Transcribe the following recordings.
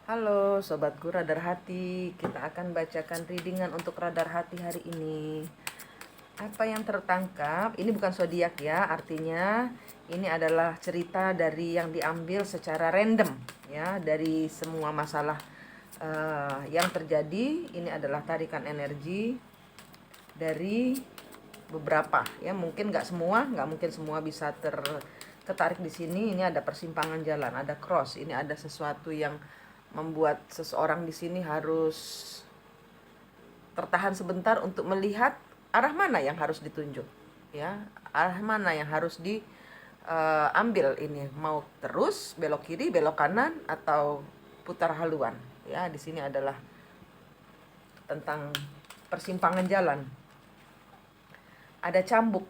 Halo sobatku Radar Hati, kita akan bacakan readingan untuk Radar Hati hari ini. Apa yang tertangkap, ini bukan zodiak ya, artinya ini adalah cerita dari yang diambil secara random ya, dari semua masalah yang terjadi. Ini adalah tarikan energi dari beberapa ya, mungkin nggak mungkin semua bisa tertarik di sini. Ini ada persimpangan jalan, ada cross, ini ada sesuatu yang membuat seseorang di sini harus tertahan sebentar untuk melihat arah mana yang harus ditunjuk ya, arah mana yang harus diambil. Ini mau terus belok kiri, belok kanan, atau putar haluan ya. Di sini adalah tentang persimpangan jalan. Ada cambuk,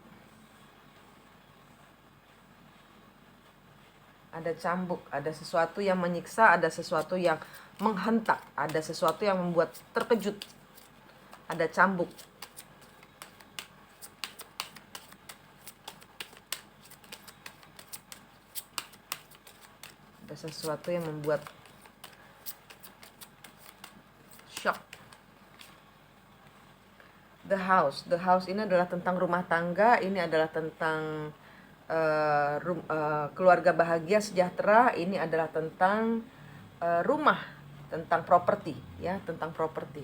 ada sesuatu yang menyiksa, ada sesuatu yang menghentak, ada sesuatu yang membuat terkejut. Ada cambuk. Ada sesuatu yang membuat shock. The house ini adalah tentang rumah tangga, ini adalah tentang keluarga bahagia sejahtera. Ini adalah tentang rumah, tentang properti ya, tentang properti.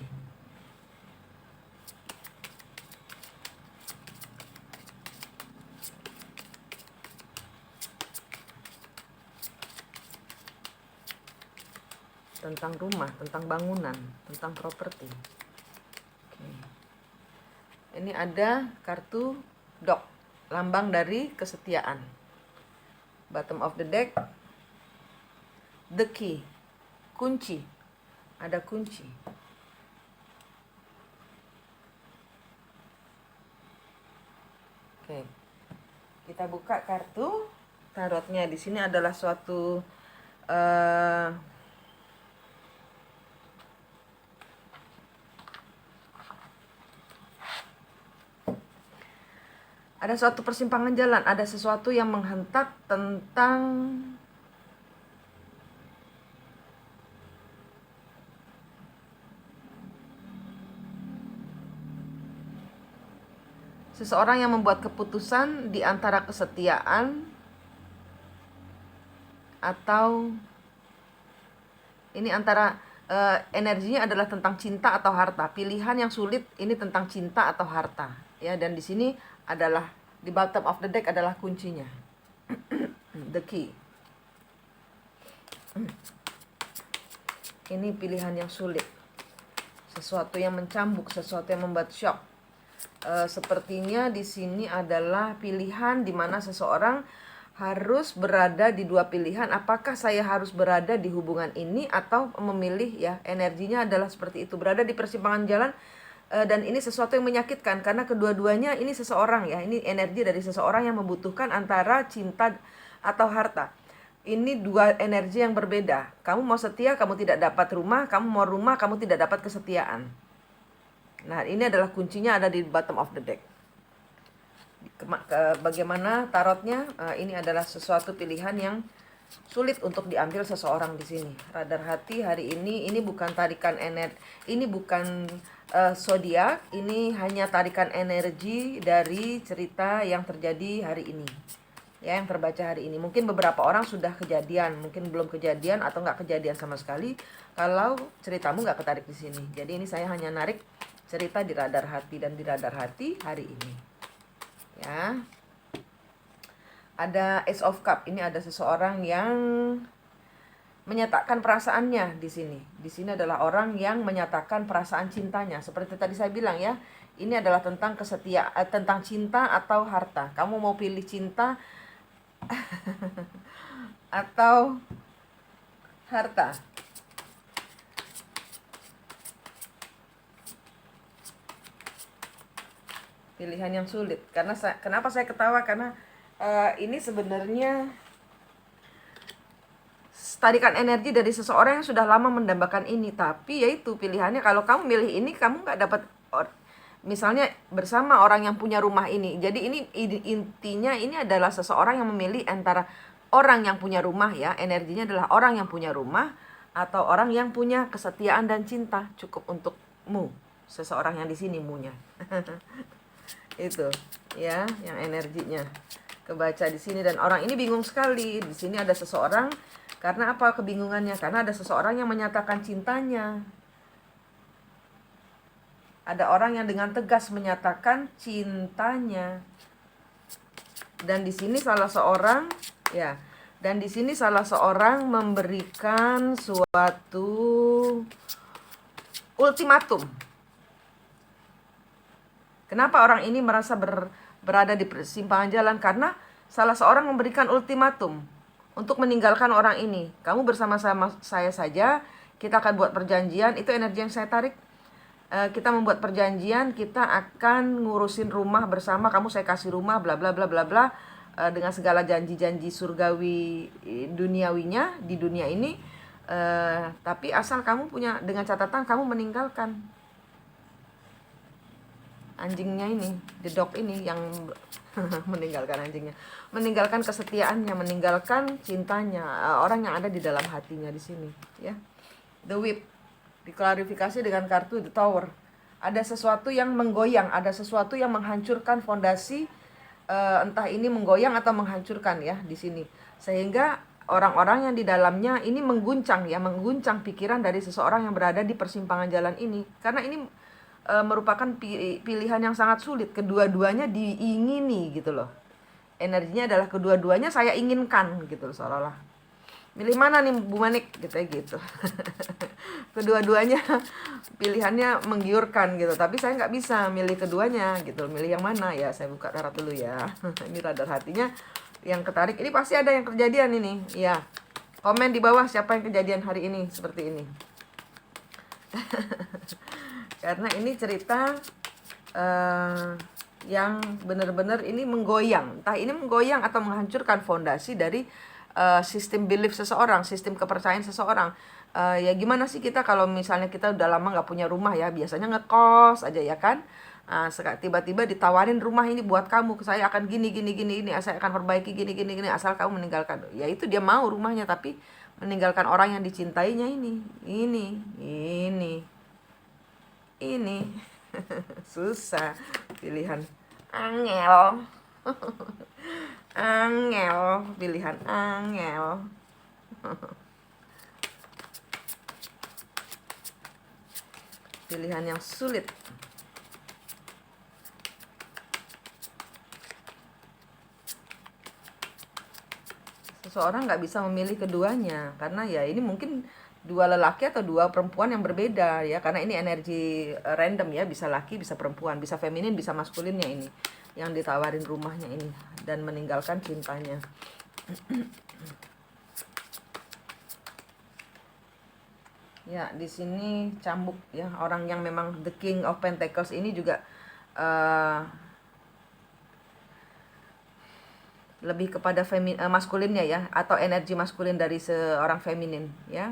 Tentang rumah, tentang bangunan, tentang properti. Oke. Ini ada kartu dog, lambang dari kesetiaan. Bottom of the deck, the key, kunci. Ada kunci. Oke. Kita buka kartu tarotnya. Di sini adalah suatu ada suatu persimpangan jalan, ada sesuatu yang menghentak tentang seseorang yang membuat keputusan di antara kesetiaan atau ini antara energinya adalah tentang cinta atau harta. Pilihan yang sulit ini tentang cinta atau harta ya, dan di sini adalah di bottom of the deck adalah kuncinya. The key. Ini pilihan yang sulit. Sesuatu yang mencambuk, sesuatu yang membuat shock. Sepertinya di sini adalah pilihan di mana seseorang harus berada di dua pilihan. Apakah saya harus berada di hubungan ini atau memilih ya, energinya adalah seperti itu, berada di persimpangan jalan. Dan ini sesuatu yang menyakitkan karena kedua-duanya ini seseorang ya, ini energi dari seseorang yang membutuhkan antara cinta atau harta. Ini dua energi yang berbeda. Kamu mau setia, kamu tidak dapat rumah. Kamu mau rumah, kamu tidak dapat kesetiaan. Nah, ini adalah kuncinya, ada di bottom of the deck. Bagaimana tarotnya? Ini adalah sesuatu pilihan yang sulit untuk diambil seseorang di sini. Radar Hati hari ini bukan tarikan energi, ini bukan zodiak, ini hanya tarikan energi dari cerita yang terjadi hari ini. Ya, yang terbaca hari ini. Mungkin beberapa orang sudah kejadian, mungkin belum kejadian atau nggak kejadian sama sekali kalau ceritamu nggak ketarik di sini. Jadi ini saya hanya narik cerita di Radar Hati dan di Radar Hati hari ini. Ya. Ada Ace of Cup. Ini ada seseorang yang menyatakan perasaannya di sini. Di sini adalah orang yang menyatakan perasaan cintanya. Seperti tadi saya bilang ya, ini adalah tentang kesetiaan, tentang cinta atau harta. Kamu mau pilih cinta atau harta? Pilihan yang sulit. Kenapa saya ketawa? Karena ini sebenarnya tarikan energi dari seseorang yang sudah lama mendambakan ini. Tapi yaitu pilihannya, kalau kamu milih ini, kamu nggak dapat misalnya bersama orang yang punya rumah ini. Jadi ini intinya ini adalah seseorang yang memilih antara orang yang punya rumah ya, energinya adalah orang yang punya rumah atau orang yang punya kesetiaan dan cinta cukup untukmu. Seseorang yang di sini munya. Itu ya yang energinya kebaca di sini, dan orang ini bingung sekali. Di sini ada seseorang, karena apa kebingungannya? Karena ada seseorang yang menyatakan cintanya. Ada orang yang dengan tegas menyatakan cintanya. Dan di sini salah seorang ya, dan di sini salah seorang memberikan suatu ultimatum. Kenapa orang ini merasa berada di persimpangan jalan? Karena salah seorang memberikan ultimatum untuk meninggalkan orang ini. Kamu bersama-sama saya saja, kita akan buat perjanjian. Itu energi yang saya tarik. Kita membuat perjanjian, kita akan ngurusin rumah bersama. Kamu saya kasih rumah, bla bla bla bla bla, dengan segala janji-janji surgawi duniawinya di dunia ini. Tapi asal kamu punya, dengan catatan kamu meninggalkan anjingnya ini, the dog ini yang meninggalkan anjingnya, meninggalkan kesetiaannya, meninggalkan cintanya, orang yang ada di dalam hatinya di sini, ya. The Whip diklarifikasi dengan kartu The Tower. Ada sesuatu yang menggoyang, ada sesuatu yang menghancurkan fondasi, entah ini menggoyang atau menghancurkan ya di sini, sehingga orang-orang yang di dalamnya ini mengguncang ya, mengguncang pikiran dari seseorang yang berada di persimpangan jalan ini, karena ini merupakan pilihan yang sangat sulit. Kedua-duanya diingini gitu loh. Energinya adalah kedua-duanya saya inginkan gitu loh, seolah-olah. Milih mana nih Bu Manik gitu ya gitu. Kedua-duanya pilihannya menggiurkan gitu, tapi saya nggak bisa milih keduanya gitu. Milih yang mana ya? Saya buka tarot dulu ya. Ini radar hatinya yang ketarik. Ini pasti ada yang kejadian ini. Ya. Komen di bawah siapa yang kejadian hari ini seperti ini. Karena ini cerita yang benar-benar ini menggoyang. Entah ini menggoyang atau menghancurkan fondasi dari sistem belief seseorang, sistem kepercayaan seseorang. Ya gimana sih kita kalau misalnya kita udah lama nggak punya rumah ya, biasanya ngekos aja ya kan. Tiba-tiba ditawarin rumah ini buat kamu, saya akan gini, saya akan perbaiki gini, asal kamu meninggalkan. Ya itu dia mau rumahnya, tapi meninggalkan orang yang dicintainya ini susah pilihan, angel. Angel, pilihan angel. Pilihan yang sulit. Seseorang nggak bisa memilih keduanya, karena ya ini mungkin dua lelaki atau dua perempuan yang berbeda ya, karena ini energi random ya, bisa laki, bisa perempuan, bisa feminin, bisa maskulinnya ini yang ditawarin rumahnya ini dan meninggalkan cintanya. Ya di sini cambuk ya, orang yang memang the King of Pentacles ini juga lebih kepada maskulinnya ya, atau energi maskulin dari seorang feminin ya.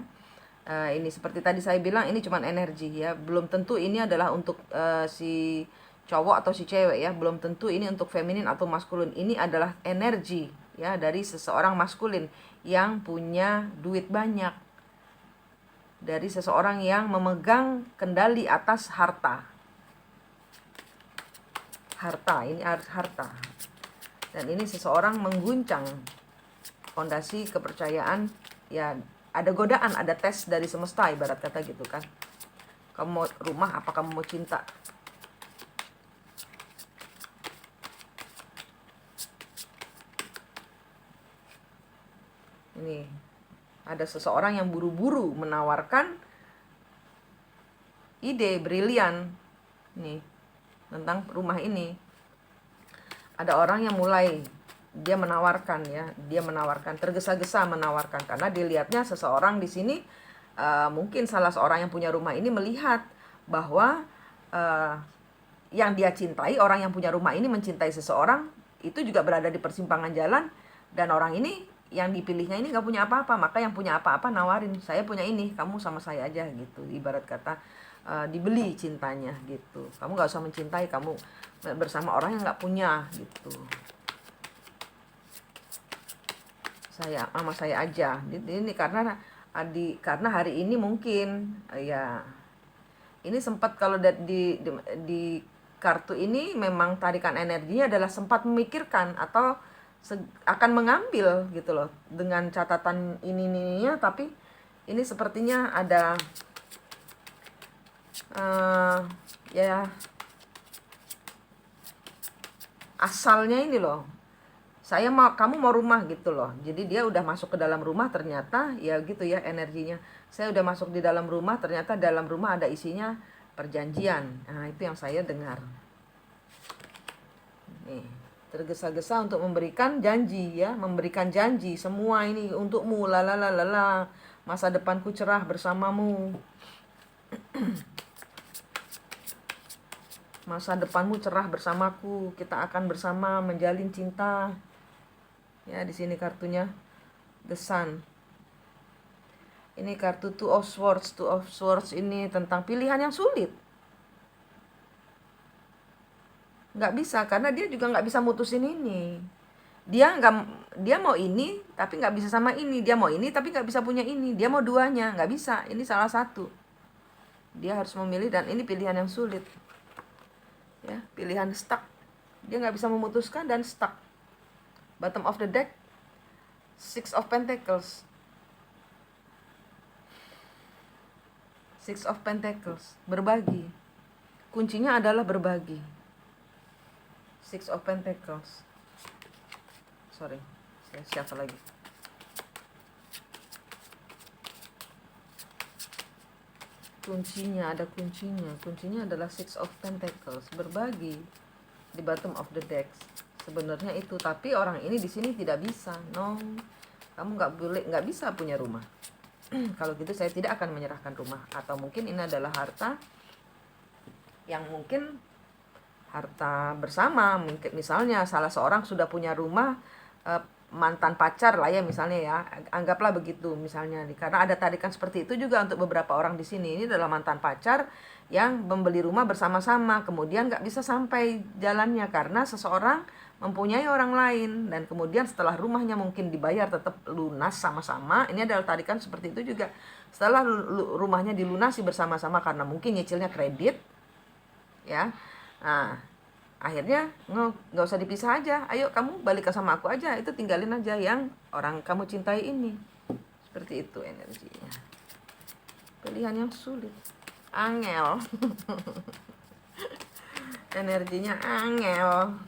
Ini seperti tadi saya bilang, ini cuman energi ya, belum tentu ini adalah untuk si cowok atau si cewek ya, belum tentu ini untuk feminin atau maskulin. Ini adalah energi ya dari seseorang maskulin yang punya duit banyak, dari seseorang yang memegang kendali atas harta. Ini harta. Dan ini seseorang mengguncang fondasi kepercayaan ya, ada godaan, ada tes dari semesta ibarat kata gitu kan. Kamu mau rumah apa kamu mau cinta? Ini ada seseorang yang buru-buru menawarkan ide brilian nih tentang rumah ini. Ada orang yang mulai dia menawarkan ya, dia menawarkan, tergesa-gesa menawarkan, karena dilihatnya seseorang di sini mungkin salah seorang yang punya rumah ini melihat bahwa yang dia cintai, orang yang punya rumah ini mencintai seseorang itu juga berada di persimpangan jalan, dan orang ini yang dipilihnya ini nggak punya apa-apa, maka yang punya apa-apa nawarin, saya punya ini, kamu sama saya aja gitu, ibarat kata dibeli cintanya gitu. Kamu nggak usah mencintai, kamu bersama orang yang nggak punya gitu. Saya sama saya aja. Ini karena karena hari ini mungkin ya ini sempat kalau di kartu ini memang tarikan energinya adalah sempat memikirkan atau akan mengambil gitu loh dengan catatan ini tapi ini sepertinya ada ya asalnya ini loh, kamu mau rumah gitu loh. Jadi dia udah masuk ke dalam rumah, ternyata ya gitu ya energinya. Saya udah masuk di dalam rumah, ternyata dalam rumah ada isinya perjanjian. Nah itu yang saya dengar. Nih, tergesa-gesa untuk memberikan janji ya, memberikan janji semua ini untukmu, lalalalala, masa depanku cerah bersamamu. Masa depanmu cerah bersamaku, kita akan bersama menjalin cinta. Ya, di sini kartunya The Sun. Ini kartu Two of Swords. Two of Swords ini tentang pilihan yang sulit. Nggak bisa, karena dia juga nggak bisa mutusin ini. Dia mau ini tapi nggak bisa sama ini. Dia mau ini tapi nggak bisa punya ini. Dia mau duanya, nggak bisa. Ini salah satu. Dia harus memilih dan ini pilihan yang sulit. Ya, pilihan stuck. Dia nggak bisa memutuskan dan stuck. Bottom of the deck, Six of Pentacles. Six of Pentacles, berbagi. Kuncinya adalah berbagi. Six of Pentacles. Sorry, siapa lagi? Kuncinya adalah Six of Pentacles, berbagi di bottom of the deck. Sebenarnya itu, tapi orang ini di sini tidak bisa. No, kamu nggak bisa punya rumah. Kalau gitu saya tidak akan menyerahkan rumah. Atau mungkin ini adalah harta yang mungkin harta bersama. Misalnya salah seorang sudah punya rumah, mantan pacar lah ya misalnya ya, anggaplah begitu misalnya, karena ada tarikan seperti itu juga untuk beberapa orang di sini. Ini adalah mantan pacar yang membeli rumah bersama-sama, kemudian nggak bisa sampai jalannya karena seseorang mempunyai orang lain, dan kemudian setelah rumahnya mungkin dibayar tetap lunas sama-sama. Ini adalah tarikan seperti itu juga, setelah rumahnya dilunasi bersama-sama karena mungkin nyicilnya kredit ya. Nah, akhirnya nggak usah dipisah aja, ayo kamu balik sama aku aja, itu tinggalin aja yang orang kamu cintai ini. Seperti itu energinya. Pilihan yang sulit, angel. Energinya angel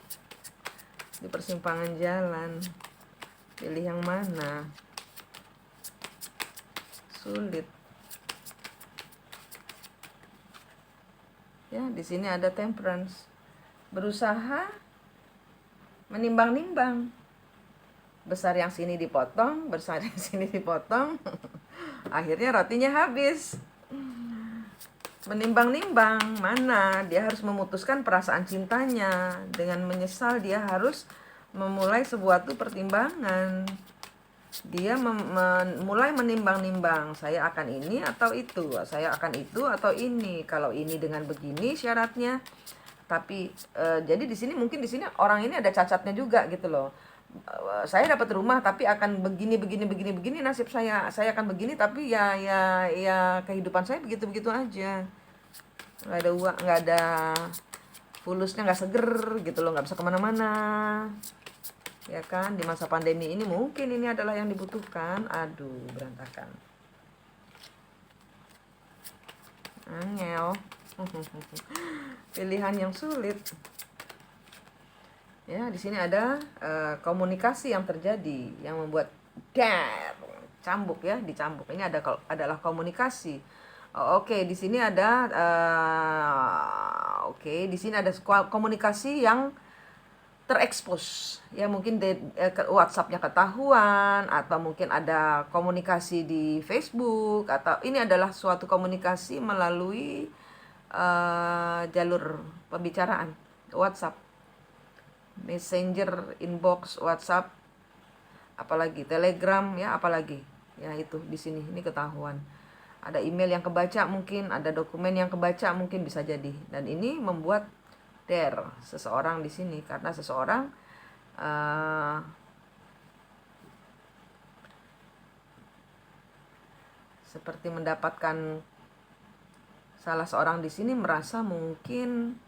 di persimpangan jalan, pilih yang mana, sulit ya. Di sini ada Temperance, berusaha menimbang-nimbang, besar yang sini dipotong, besar yang sini dipotong. Akhirnya rotinya habis. Menimbang-nimbang mana dia harus memutuskan perasaan cintanya. Dengan menyesal dia harus memulai sebuah pertimbangan. Dia mulai menimbang-nimbang, saya akan ini atau itu, saya akan itu atau ini. Kalau ini dengan begini syaratnya. Tapi jadi di sini mungkin di sini orang ini ada cacatnya juga gitu loh. Saya dapat rumah tapi akan begini nasib saya akan begini, tapi ya kehidupan saya begitu aja, nggak ada uang, nggak ada fulusnya, nggak seger gitu loh, nggak bisa kemana-mana ya kan. Di masa pandemi ini mungkin ini adalah yang dibutuhkan. Aduh, berantakan, angel. Pilihan yang sulit. Ya, di sini ada komunikasi yang terjadi yang membuat cambuk ya, dicambuk. Ini adalah komunikasi. Oke, di sini ada di sini ada komunikasi yang terekspos. Ya, mungkin WhatsApp-nya ketahuan, atau mungkin ada komunikasi di Facebook, atau ini adalah suatu komunikasi melalui jalur pembicaraan WhatsApp, Messenger, inbox, WhatsApp, apalagi Telegram ya, apalagi ya, itu di sini ini ketahuan. Ada email yang kebaca, mungkin ada dokumen yang kebaca, mungkin bisa jadi. Dan ini membuat seseorang di sini, karena seseorang seperti mendapatkan, salah seorang di sini merasa mungkin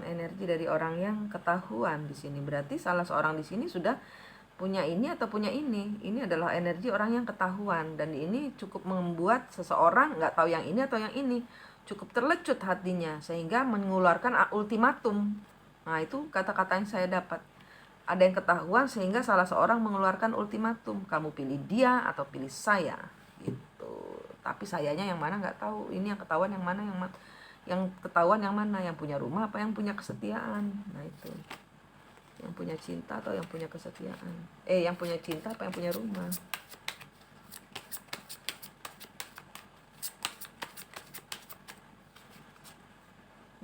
energi dari orang yang ketahuan di sini. Berarti salah seorang di sini sudah punya ini atau punya ini. Ini adalah energi orang yang ketahuan, dan ini cukup membuat seseorang nggak tahu yang ini atau yang ini, cukup terlecut hatinya sehingga mengeluarkan ultimatum. Nah, itu kata-kata yang saya dapat. Ada yang ketahuan sehingga salah seorang mengeluarkan ultimatum, kamu pilih dia atau pilih saya gitu. Tapi sayanya yang mana nggak tahu. Ini yang ketahuan yang mana, yang ketahuan yang mana, yang punya rumah apa yang punya kesetiaan. Nah, itu yang punya cinta atau yang punya kesetiaan, yang punya cinta apa yang punya rumah.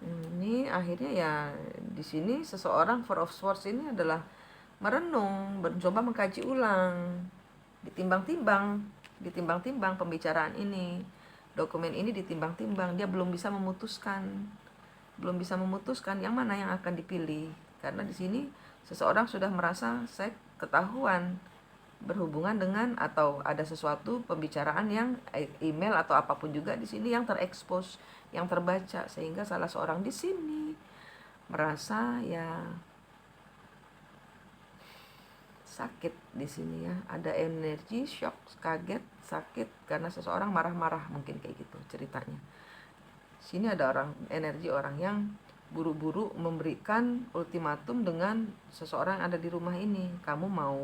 Ini akhirnya ya di sini seseorang Four of Swords ini adalah merenung, mencoba mengkaji ulang, ditimbang-timbang pembicaraan ini, dokumen ini ditimbang-timbang. Dia belum bisa memutuskan yang mana yang akan dipilih, karena di sini seseorang sudah merasa saya ketahuan berhubungan dengan, atau ada sesuatu pembicaraan yang email atau apapun juga di sini yang terekspos, yang terbaca, sehingga salah seorang di sini merasa ya sakit di sini ya, ada energi shock, kaget, sakit karena seseorang marah-marah, mungkin kayak gitu ceritanya. Sini ada energi orang yang buru-buru memberikan ultimatum dengan seseorang yang ada di rumah ini. Kamu mau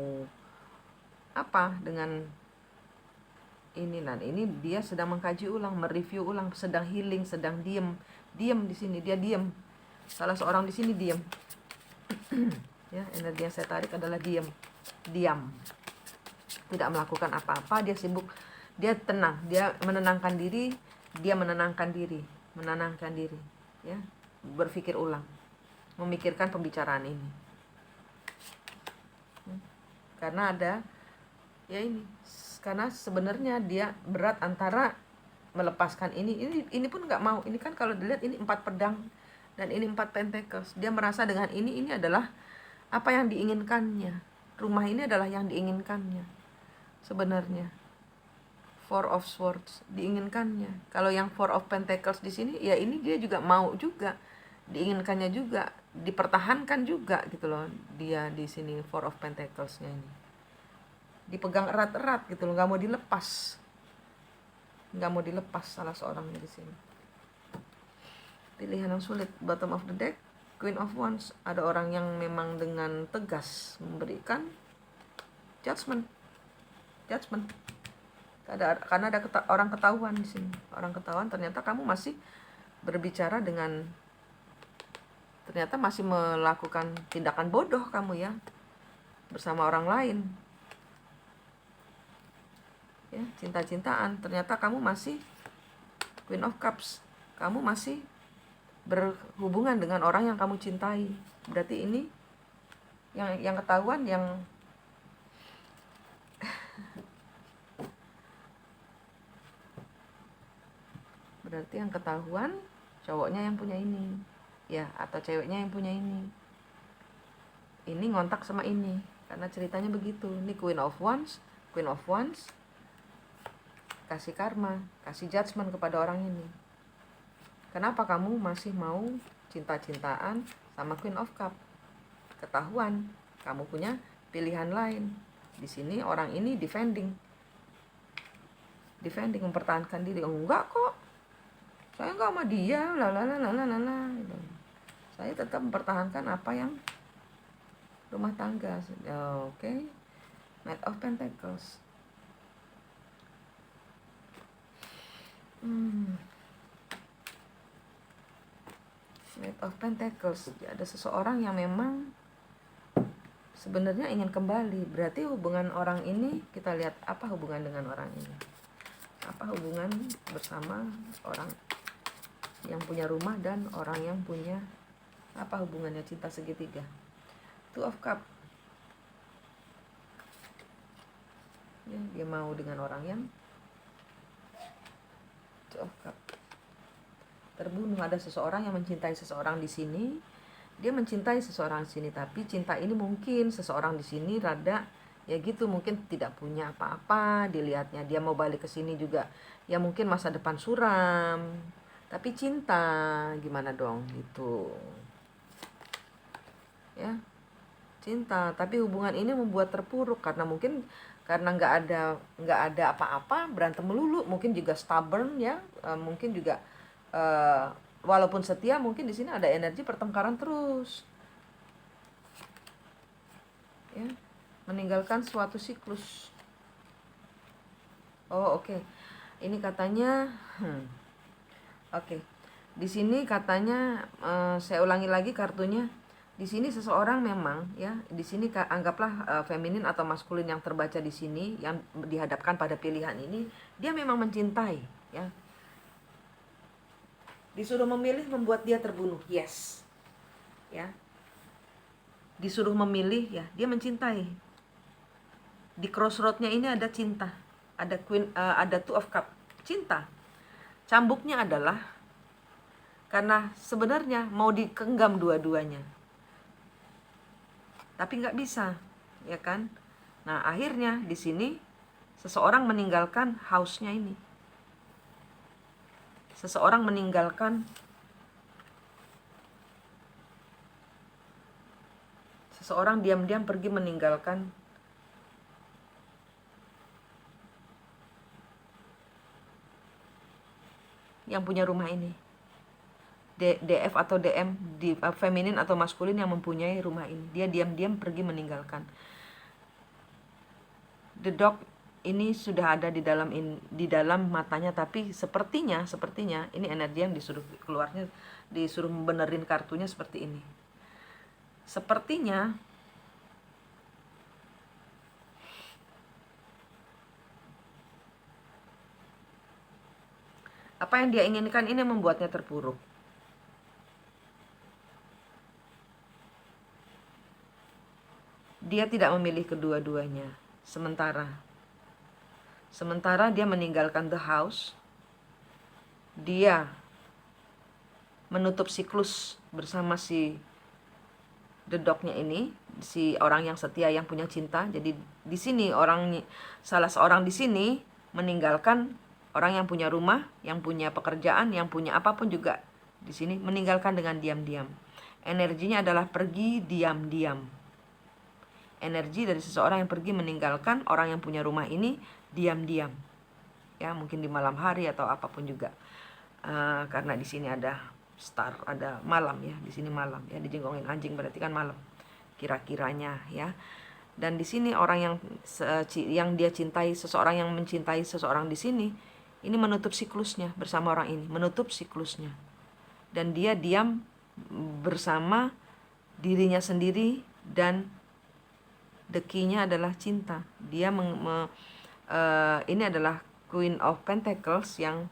apa dengan ini? Dan ini dia sedang mengkaji ulang, mereview ulang, sedang healing, sedang diam di sini. Dia diam. Salah seorang di sini diam. Ya, energi yang saya tarik adalah diam. Tidak melakukan apa-apa, dia sibuk, dia tenang, dia menenangkan diri, ya, berpikir ulang, memikirkan pembicaraan ini. Karena ada ya ini, karena sebenarnya dia berat antara melepaskan ini pun nggak mau. Ini kan kalau dilihat ini 4 pedang dan ini 4 pentacles. Dia merasa dengan ini adalah apa yang diinginkannya. Rumah ini adalah yang diinginkannya sebenarnya. Four of Swords diinginkannya. Kalau yang Four of Pentacles di sini ya ini dia juga mau juga, diinginkannya juga, dipertahankan juga gitu loh. Dia di sini Four of Pentacles-nya ini dipegang erat-erat gitu loh, nggak mau dilepas salah seorangnya di sini. Pilihan yang sulit, bottom of the deck, Queen of Wands. Ada orang yang memang dengan tegas memberikan judgment. Karena ada orang ketahuan di sini. Orang ketahuan ternyata kamu masih berbicara dengan, ternyata masih melakukan tindakan bodoh kamu ya bersama orang lain. Ya, cinta-cintaan. Ternyata kamu masih Queen of Cups. Kamu masih berhubungan dengan orang yang kamu cintai. Berarti ini yang ketahuan, yang berarti yang ketahuan cowoknya yang punya ini ya, atau ceweknya yang punya ini ngontak sama ini, karena ceritanya begitu. Ini Queen of Wands kasih karma, kasih judgment kepada orang ini. Kenapa kamu masih mau cinta-cintaan sama Queen of Cup? Ketahuan kamu punya pilihan lain. Di sini orang ini defending, mempertahankan diri. Enggak kok, saya enggak sama dia, gitu. Saya tetap mempertahankan apa yang rumah tangga. Oke. Knight of Pentacles. Knight of Pentacles. Ada seseorang yang memang sebenarnya ingin kembali. Berarti hubungan orang ini, kita lihat apa hubungan dengan orang ini. Apa hubungan bersama orang yang punya rumah dan orang yang punya, apa hubungannya cinta segitiga? Two of Cup. Ya, dia mau dengan orang yang Two of Cup. Terbunuh. Ada seseorang yang mencintai seseorang di sini. Dia mencintai seseorang di sini, tapi cinta ini mungkin seseorang di sini rada Ya gitu, mungkin tidak punya apa-apa dilihatnya, dia mau balik ke sini juga ya mungkin masa depan suram, tapi cinta gimana dong gitu ya, cinta tapi hubungan ini membuat terpuruk karena mungkin karena nggak ada apa-apa, berantem melulu, mungkin juga stubborn ya, mungkin juga eh, walaupun setia mungkin di sini ada energi pertengkaran terus ya, meninggalkan suatu siklus. Oh oke. Ini katanya oke. Di sini katanya saya ulangi lagi kartunya. Di sini seseorang memang ya, di sini anggaplah feminin atau maskulin yang terbaca di sini yang dihadapkan pada pilihan ini, dia memang mencintai ya. Disuruh memilih membuat dia terbunuh. Yes. Ya. Disuruh memilih ya, dia mencintai. Di crossroadnya ini ada cinta. Ada ada two of cup, cinta. Cambuknya adalah karena sebenarnya mau dikenggam dua-duanya, tapi nggak bisa, ya kan? Nah akhirnya di sini seseorang meninggalkan house-nya ini, seseorang meninggalkan, seseorang diam-diam pergi meninggalkan yang punya rumah ini. DF atau DM, di feminin atau maskulin yang mempunyai rumah ini, dia diam-diam pergi meninggalkan. The dog ini sudah ada di dalam matanya, tapi sepertinya ini energi yang disuruh keluarnya, disuruh benerin kartunya seperti ini. Sepertinya apa yang dia inginkan ini membuatnya terpuruk. Dia tidak memilih kedua-duanya. Sementara dia meninggalkan the house, dia menutup siklus bersama si the dog-nya ini, si orang yang setia yang punya cinta. Jadi di sini salah seorang di sini meninggalkan orang yang punya rumah, yang punya pekerjaan, yang punya apapun juga di sini, meninggalkan dengan diam-diam. Energinya adalah pergi diam-diam. Energi dari seseorang yang pergi meninggalkan orang yang punya rumah ini diam-diam. Ya, mungkin di malam hari atau apapun juga. Karena di sini ada star, ada malam ya, di sini malam ya, dijenggongin anjing berarti kan malam. Kira-kiranya ya. Dan di sini orang yang dia cintai, seseorang yang mencintai seseorang di sini, ini menutup siklusnya bersama orang ini, menutup siklusnya. Dan dia diam bersama dirinya sendiri, dan the key-nya adalah cinta. Dia ini adalah Queen of Pentacles yang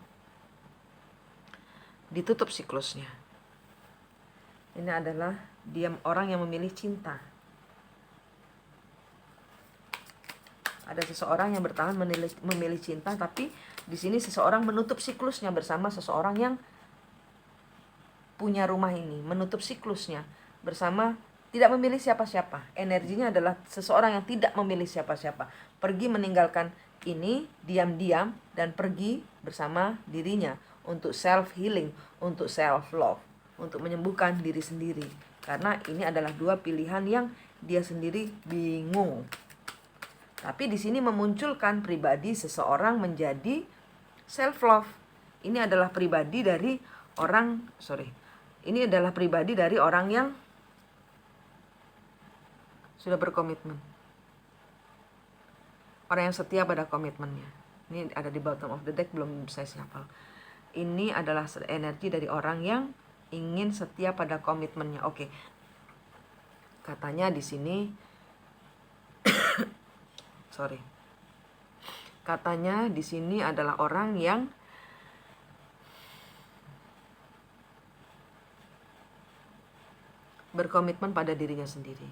ditutup siklusnya. Ini adalah dia orang yang memilih cinta. Ada seseorang yang bertahan memilih cinta, tapi di sini seseorang menutup siklusnya bersama seseorang yang punya rumah ini, menutup siklusnya bersama, tidak memilih siapa-siapa. Energinya adalah seseorang yang tidak memilih siapa-siapa, pergi meninggalkan ini diam-diam dan pergi bersama dirinya untuk self healing, untuk self love, untuk menyembuhkan diri sendiri. Karena ini adalah dua pilihan yang dia sendiri bingung. Tapi di sini memunculkan pribadi seseorang menjadi self love. Ini adalah pribadi dari ini adalah pribadi dari orang yang sudah berkomitmen. Orang yang setia pada komitmennya. Ini ada di bottom of the deck, belum saya hafal. Ini adalah energi dari orang yang ingin setia pada komitmennya. Oke. Katanya di sini Katanya di sini adalah orang yang berkomitmen pada dirinya sendiri.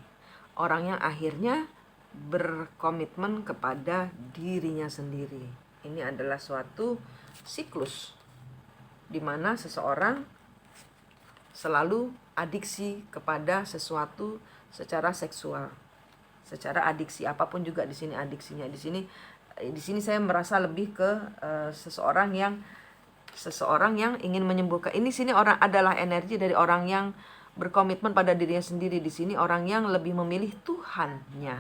Orang yang akhirnya berkomitmen kepada dirinya sendiri. Ini adalah suatu siklus di mana seseorang selalu adiksi kepada sesuatu secara seksual. secara adiksi apapun juga di sini adiksinya. Di sini saya merasa lebih ke seseorang yang ingin menyembuhkan. Ini sini orang adalah energi dari orang yang berkomitmen pada dirinya sendiri. Di sini orang yang lebih memilih Tuhannya,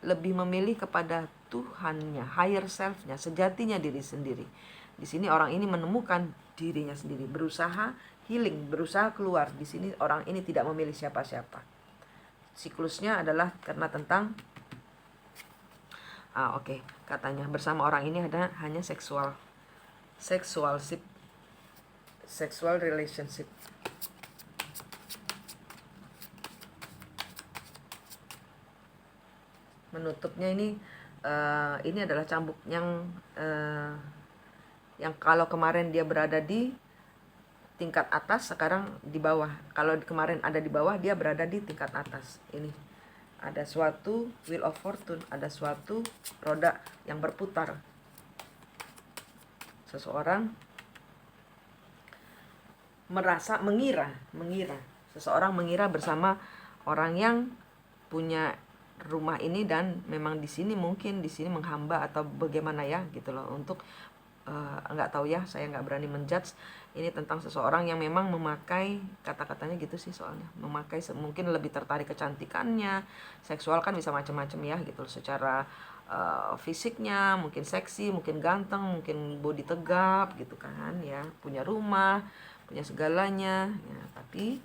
lebih memilih kepada Tuhannya, higher self-nya, sejatinya diri sendiri. Di sini orang ini menemukan dirinya sendiri, berusaha healing, berusaha keluar. Di sini orang ini tidak memilih siapa-siapa. Siklusnya adalah karena tentang katanya bersama orang ini ada hanya sexual relationship. Menutupnya ini adalah cambuk yang kalau kemarin dia berada di tingkat atas, sekarang di bawah. Kalau kemarin ada di bawah, dia berada di tingkat atas. Ini ada suatu wheel of fortune, ada suatu roda yang berputar. Seseorang mengira seseorang mengira bersama orang yang punya rumah ini, dan memang di sini menghamba atau bagaimana ya gitu loh, untuk nggak tahu ya, saya nggak berani menjudge. Ini tentang seseorang yang memang memakai, kata-katanya gitu sih, soalnya memakai mungkin lebih tertarik kecantikannya. Seksual kan bisa macam-macam ya gitu, secara fisiknya mungkin seksi, mungkin ganteng, mungkin body tegap gitu kan ya, punya rumah, punya segalanya ya, tapi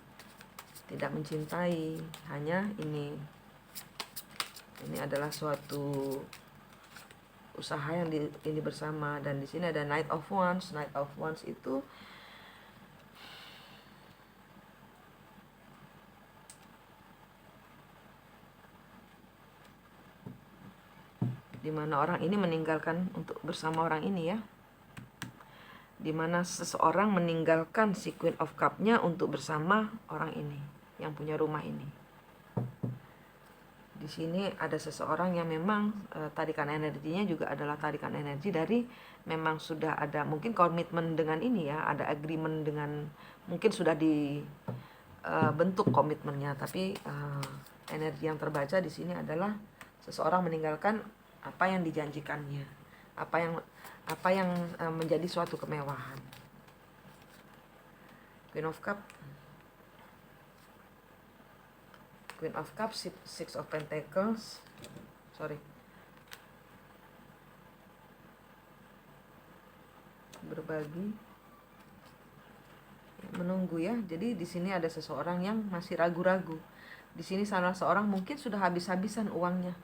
tidak mencintai. Hanya ini adalah suatu usaha yang ini bersama. Dan di sini ada Knight of Wands. Knight of Wands itu dimana orang ini meninggalkan untuk bersama orang ini ya, dimana seseorang meninggalkan si Queen of Cup-nya untuk bersama orang ini yang punya rumah ini. Di sini ada seseorang yang memang tarikan energinya juga adalah tarikan energi dari, memang sudah ada mungkin komitmen dengan ini ya, ada agreement dengan, mungkin sudah dibentuk komitmennya, tapi energi yang terbaca di sini adalah seseorang meninggalkan apa yang dijanjikannya, apa yang menjadi suatu kemewahan. Queen of Cup, Six of Pentacles, berbagi, menunggu ya. Jadi di sini ada seseorang yang masih ragu-ragu. Di sini salah seorang mungkin sudah habis-habisan uangnya.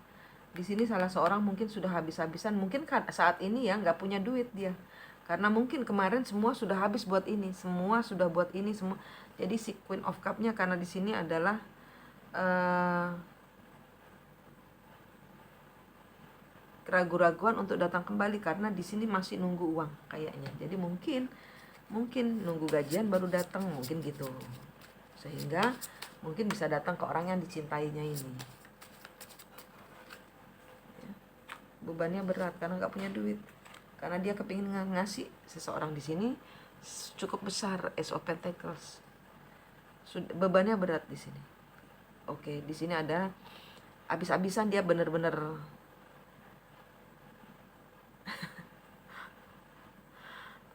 Di sini salah seorang mungkin sudah habis-habisan, mungkin saat ini ya nggak punya duit dia, karena mungkin kemarin semua sudah habis buat ini, semua sudah buat ini semua. Jadi si Queen of Cup-nya karena di sini adalah keraguan-raguan untuk datang kembali, karena di sini masih nunggu uang kayaknya. Jadi mungkin nunggu gajian baru datang, mungkin gitu, sehingga mungkin bisa datang ke orang yang dicintainya ini. Bebannya berat karena nggak punya duit, karena dia kepingin ngasih seseorang di sini cukup besar. Ace of Pentacles, bebannya berat di sini. Oke, di sini ada habis-habisan, dia bener-bener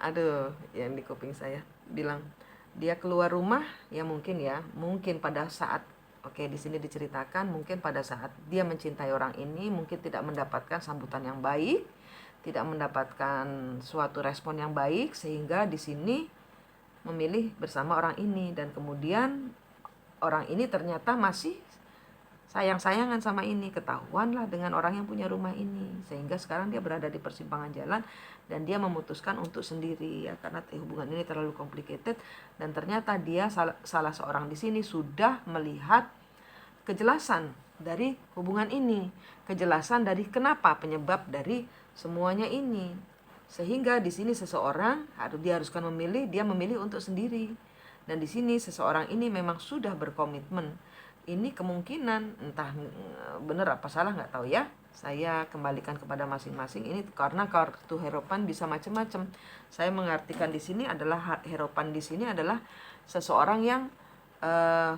aduh, yang di kuping saya bilang dia keluar rumah ya, mungkin pada saat di sini diceritakan mungkin pada saat dia mencintai orang ini, mungkin tidak mendapatkan sambutan yang baik, tidak mendapatkan suatu respon yang baik, sehingga di sini memilih bersama orang ini. Dan kemudian orang ini ternyata masih sayang-sayangan sama ini, ketahuanlah dengan orang yang punya rumah ini, sehingga sekarang dia berada di persimpangan jalan dan dia memutuskan untuk sendiri ya, karena hubungan ini terlalu complicated. Dan ternyata dia salah seorang di sini sudah melihat kejelasan dari hubungan ini, kejelasan dari kenapa, penyebab dari semuanya ini, sehingga di sini seseorang dia memilih untuk sendiri. Dan di sini seseorang ini memang sudah berkomitmen. Ini kemungkinan entah benar apa salah nggak tahu ya, saya kembalikan kepada masing-masing. Ini karena kartu Hierophant bisa macam-macam. Saya mengartikan di sini adalah Hierophant di sini adalah seseorang yang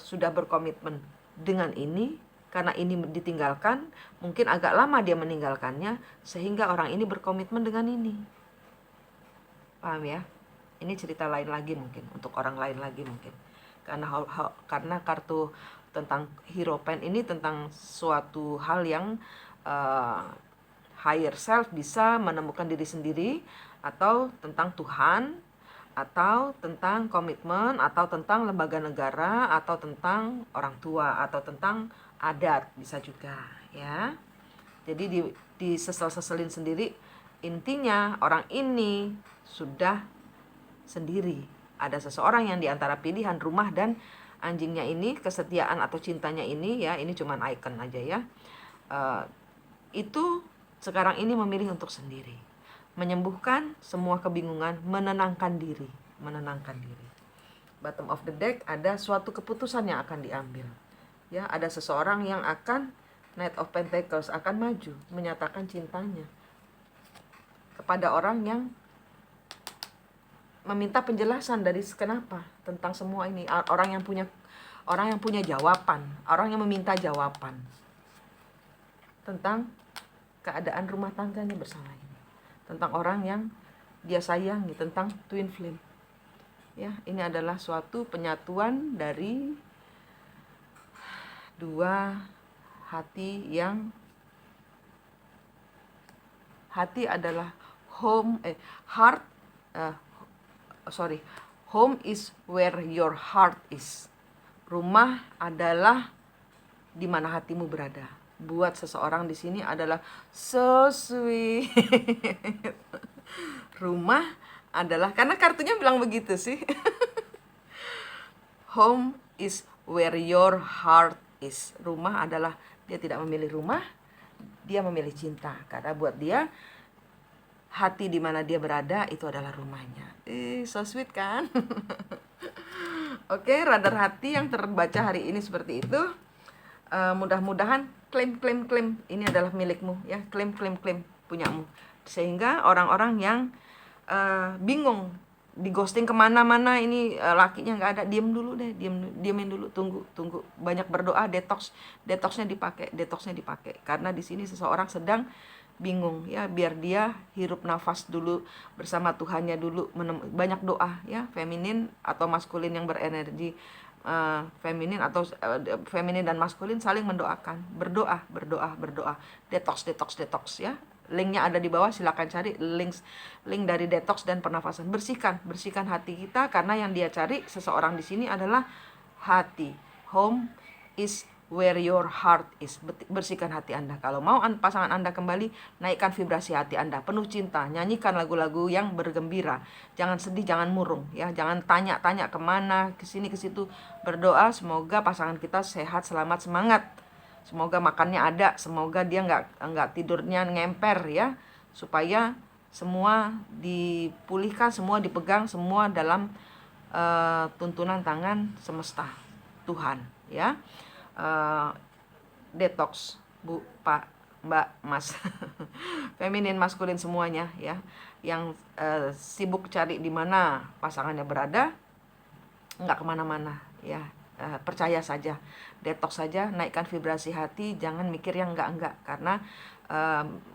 sudah berkomitmen dengan ini, Karena ini ditinggalkan, mungkin agak lama dia meninggalkannya, sehingga orang ini berkomitmen dengan ini. Paham ya? Ini cerita lain lagi mungkin, untuk orang lain lagi mungkin. Karena kartu tentang Hierophant ini tentang suatu hal yang higher self, bisa menemukan diri sendiri, atau tentang Tuhan, atau tentang komitmen, atau tentang lembaga negara, atau tentang orang tua, atau tentang adat, bisa juga ya. Jadi disesel-seselin sendiri. Intinya orang ini sudah sendiri. Ada seseorang yang diantara pilihan rumah dan anjingnya ini, kesetiaan atau cintanya ini ya, ini cuman icon aja ya. Itu sekarang ini memilih untuk sendiri, menyembuhkan semua kebingungan, menenangkan diri. Bottom of the deck ada suatu keputusan yang akan diambil. Ya, ada seseorang yang akan, Knight of Pentacles, akan maju menyatakan cintanya kepada orang yang meminta penjelasan dari kenapa tentang semua ini. Orang yang punya jawaban, orang yang meminta jawaban tentang keadaan rumah tangganya bersama ini, tentang orang yang dia sayangi, tentang twin flame. Ya, ini adalah suatu penyatuan dari dua hati yang hati adalah home home is where your heart is. Rumah adalah di mana hatimu berada. Buat seseorang di sini adalah so sweet. Rumah adalah, karena kartunya bilang begitu sih. Home is where your heart is. Rumah adalah, dia tidak memilih rumah, dia memilih cinta. Karena buat dia, hati di mana dia berada itu adalah rumahnya. So sweet kan? Oke, radar hati yang terbaca hari ini seperti itu. Mudah-mudahan klaim ini adalah milikmu ya, klaim punyamu, sehingga orang-orang yang bingung di ghosting kemana-mana ini, lakinya nggak ada, diemin dulu, tunggu, banyak berdoa, detoxnya dipakai, karena di sini seseorang sedang bingung ya, biar dia hirup nafas dulu bersama Tuhannya dulu, banyak doa ya, feminin atau maskulin yang berenergi feminin, atau feminin dan maskulin saling mendoakan, berdoa, detox ya. Linknya ada di bawah, silakan cari link dari detox dan pernafasan. Bersihkan hati kita, karena yang dia cari seseorang di sini adalah hati. Home is where your heart is. Bersihkan hati Anda. Kalau mau pasangan Anda kembali, naikkan vibrasi hati Anda, penuh cinta, nyanyikan lagu-lagu yang bergembira. Jangan sedih, jangan murung ya, jangan tanya-tanya kemana, kesini kesitu. Berdoa semoga pasangan kita sehat, selamat, semangat. Semoga makannya ada, semoga dia nggak tidurnya ngemper ya, supaya semua dipulihkan, semua dipegang, semua dalam tuntunan tangan semesta Tuhan ya. Detox Bu, Pak, Mbak, Mas. Feminin, maskulin semuanya ya, yang sibuk cari di mana pasangannya berada, nggak kemana-mana ya. Percaya saja, detox saja, naikkan vibrasi hati, jangan mikir yang enggak, karena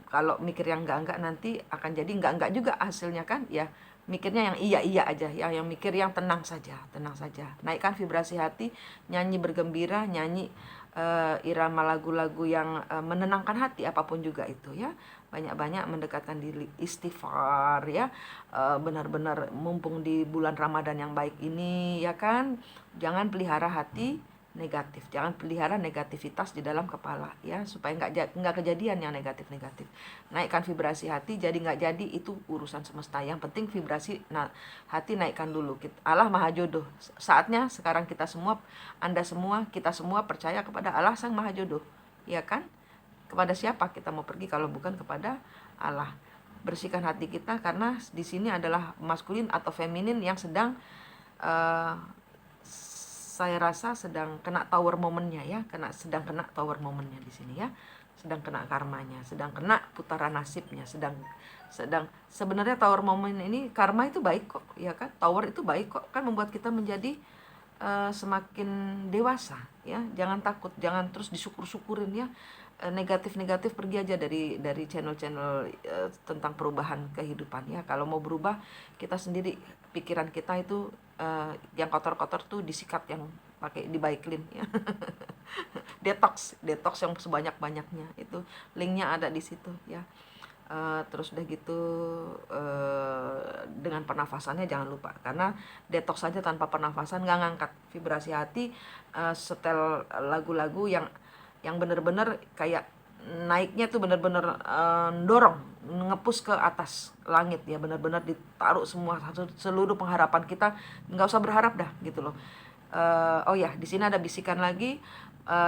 kalau mikir yang enggak nanti akan jadi enggak juga hasilnya kan ya. Mikirnya yang iya aja ya, yang mikir yang tenang saja. Naikkan vibrasi hati, nyanyi bergembira, nyanyi irama lagu-lagu yang menenangkan hati, apapun juga itu ya. Banyak-banyak mendekatkan diri, istighfar ya, benar-benar mumpung di bulan Ramadan yang baik ini ya kan. Jangan pelihara hati negatif, jangan pelihara negativitas di dalam kepala ya, supaya nggak kejadian yang negatif. Naikkan vibrasi hati, jadi nggak jadi itu urusan semesta, yang penting vibrasi hati naikkan dulu. Allah Maha Jodoh, saatnya sekarang kita semua, Anda semua, kita semua percaya kepada Allah Sang Maha Jodoh ya kan. Kepada siapa kita mau pergi kalau bukan kepada Allah? Bersihkan hati kita, karena di sini adalah maskulin atau feminin yang sedang saya rasa sedang kena tower momennya ya, sedang kena tower momennya di sini ya, sedang kena karmanya, sedang kena putaran nasibnya, sedang sebenarnya tower moment ini, karma itu baik kok ya kan, tower itu baik kok kan, membuat kita menjadi semakin dewasa ya. Jangan takut, jangan terus disyukur-syukurin ya. Negatif-negatif pergi aja dari channel-channel tentang perubahan kehidupan ya. Kalau mau berubah, kita sendiri, pikiran kita itu yang kotor-kotor tuh disikat, yang pakai dibaiklin ya. detox yang sebanyak-banyaknya, itu linknya ada di situ ya. Terus udah gitu dengan pernafasannya jangan lupa, karena detox saja tanpa pernafasan nggak ngangkat vibrasi hati. Setel lagu-lagu yang bener-bener kayak naiknya tuh bener-bener dorong, ngepus ke atas langit ya, bener-bener ditaruh semua seluruh pengharapan kita, nggak usah berharap dah gitu loh. Oh ya, di sini ada bisikan lagi.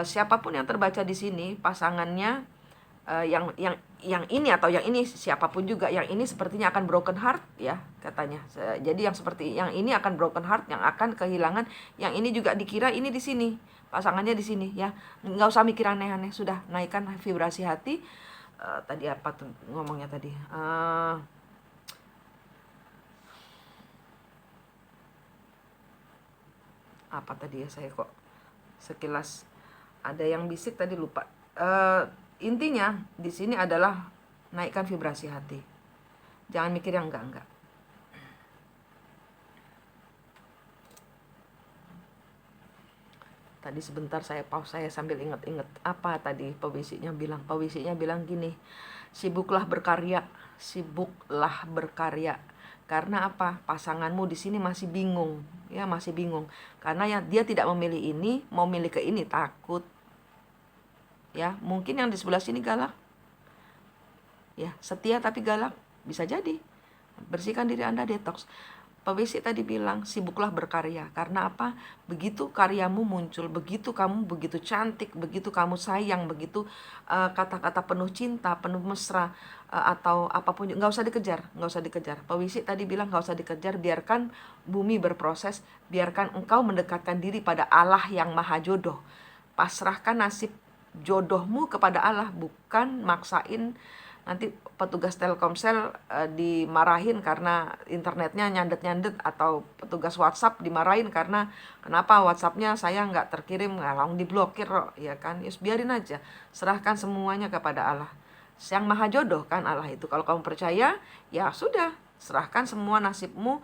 Siapapun yang terbaca di sini pasangannya, yang ini atau yang ini, siapapun juga, yang ini sepertinya akan broken heart ya katanya. Jadi yang seperti yang ini akan broken heart, yang akan kehilangan, yang ini juga dikira ini di sini pasangannya di sini ya. Nggak usah mikir aneh-aneh, sudah naikkan vibrasi hati. Tadi apa tuh ngomongnya tadi, apa tadi ya, saya kok sekilas ada yang bisik tadi, lupa. Intinya di sini adalah naikkan vibrasi hati, jangan mikir yang enggak. Tadi sebentar saya pause, saya sambil inget-inget apa tadi pebisiknya bilang gini, sibuklah berkarya, sibuklah berkarya. Karena apa? Pasanganmu di sini masih bingung ya, masih bingung karena ya dia tidak memilih ini, mau milih ke ini, takut ya. Mungkin yang di sebelah sini galak ya, setia tapi galak, bisa jadi. Bersihkan diri Anda, detox. Pebisik tadi bilang sibuklah berkarya. Karena apa? Begitu karyamu muncul, begitu kamu begitu cantik, begitu kamu sayang, begitu kata-kata penuh cinta, penuh mesra, atau apapun, nggak usah dikejar, nggak usah dikejar. Pebisik tadi bilang nggak usah dikejar, biarkan bumi berproses, biarkan engkau mendekatkan diri pada Allah yang maha jodoh. Pasrahkan nasib jodohmu kepada Allah, bukan maksain. Nanti petugas Telkomsel dimarahin karena internetnya nyandet-nyandet, atau petugas WhatsApp dimarahin karena kenapa WhatsAppnya saya nggak terkirim, langsung diblokir ya kan. Yes, biarin aja, serahkan semuanya kepada Allah. Yang maha jodoh kan Allah itu. Kalau kamu percaya, ya sudah, serahkan semua nasibmu.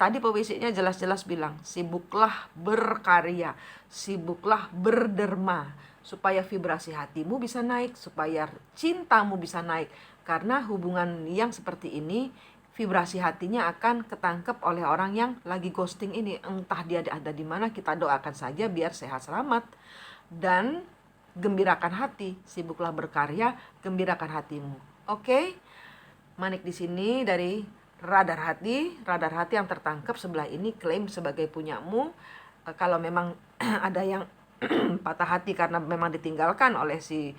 Tadi pewisiknya jelas-jelas bilang sibuklah berkarya, sibuklah berderma, supaya vibrasi hatimu bisa naik, supaya cintamu bisa naik. Karena hubungan yang seperti ini, vibrasi hatinya akan ketangkep oleh orang yang lagi ghosting ini. Entah dia ada di mana, kita doakan saja biar sehat selamat. Dan gembirakan hati, sibuklah berkarya, gembirakan hatimu. Oke? Manik di sini dari radar hati yang tertangkap sebelah ini klaim sebagai punyamu. Kalau memang ada yang patah hati karena memang ditinggalkan oleh si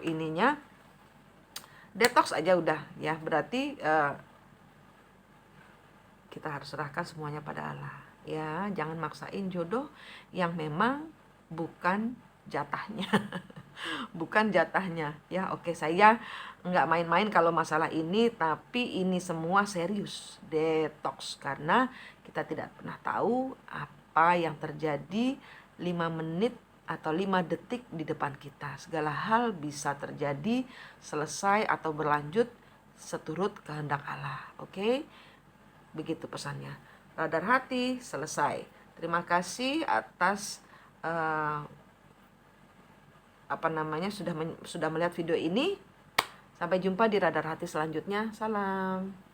ininya, detox aja udah ya. Berarti kita harus serahkan semuanya pada Allah ya. Jangan maksain jodoh yang memang bukan jatahnya. Bukan jatahnya ya. Oke, saya nggak main-main kalau masalah ini, tapi ini semua serius, detox, karena kita tidak pernah tahu apa yang terjadi 5 menit atau 5 detik di depan kita. Segala hal bisa terjadi, selesai atau berlanjut seturut kehendak Allah. Oke? Begitu pesannya. Radar hati selesai. Terima kasih atas sudah melihat video ini. Sampai jumpa di radar hati selanjutnya. Salam.